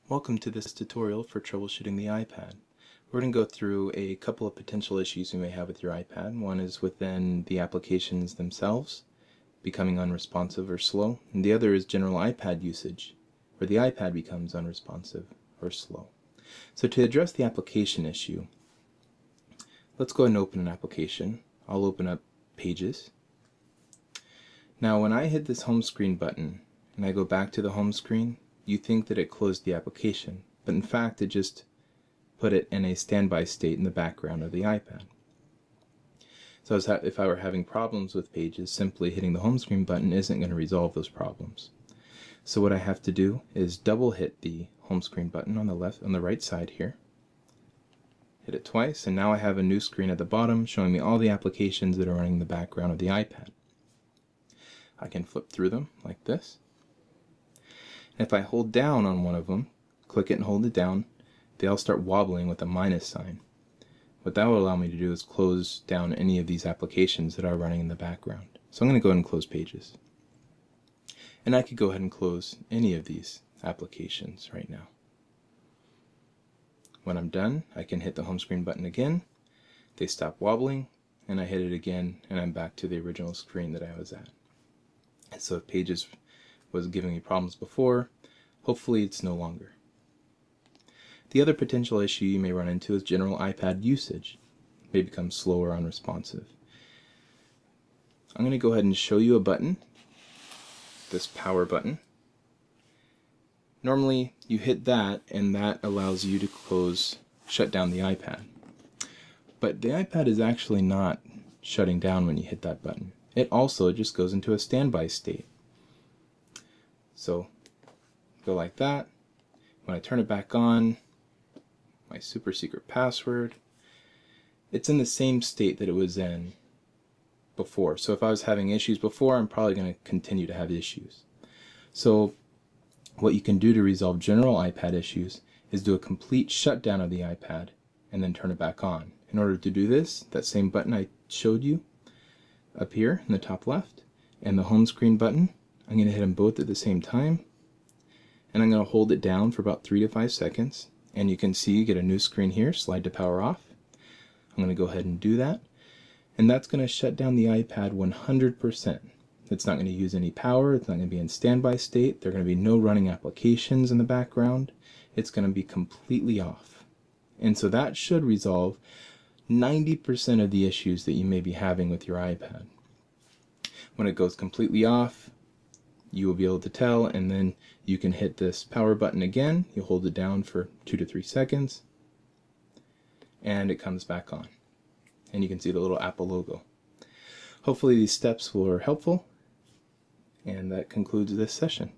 Welcome to this tutorial for troubleshooting the iPad. We're going to go through a couple of potential issues you may have with your iPad. One is within the applications themselves, becoming unresponsive or slow, and the other is general iPad usage, where the iPad becomes unresponsive or slow. So to address the application issue, let's go ahead and open an application. I'll open up Pages. Now when I hit this home screen button and I go back to the home screen, you think that it closed the application, but in fact it just put it in a standby state in the background of the iPad. So if I were having problems with Pages, simply hitting the home screen button isn't going to resolve those problems. So what I have to do is double hit the home screen button on the right side here. Hit it twice, and now I have a new screen at the bottom showing me all the applications that are running in the background of the iPad. I can flip through them like this. If I hold down on one of them, click it and hold it down, they all start wobbling with a minus sign. What that will allow me to do is close down any of these applications that are running in the background. So I'm going to go ahead and close Pages. And I could go ahead and close any of these applications right now. When I'm done, I can hit the home screen button again, they stop wobbling, and I hit it again and I'm back to the original screen that I was at. And so if Pages was giving me problems before, hopefully it's no longer. The other potential issue you may run into is general iPad usage. It may become slow or unresponsive. I'm going to go ahead and show you a button, this power button. Normally you hit that and that allows you to shut down the iPad. But the iPad is actually not shutting down when you hit that button. It also just goes into a standby state. So go like that. When I turn it back on, my super secret password, it's in the same state that it was in before. So if I was having issues before, I'm probably going to continue to have issues. So what you can do to resolve general iPad issues is do a complete shutdown of the iPad and then turn it back on. In order to do this, that same button I showed you up here in the top left and the home screen button, I'm going to hit them both at the same time, and I'm going to hold it down for about 3 to 5 seconds, and you can see you get a new screen here, slide to power off. I'm going to go ahead and do that, and that's going to shut down the iPad 100%. It's not going to use any power, it's not going to be in standby state, there are going to be no running applications in the background, it's going to be completely off. And so that should resolve 90% of the issues that you may be having with your iPad. When it goes completely off, you will be able to tell, and then you can hit this power button again. You hold it down for 2 to 3 seconds and it comes back on, and you can see the little Apple logo. Hopefully these steps were helpful, and that concludes this session.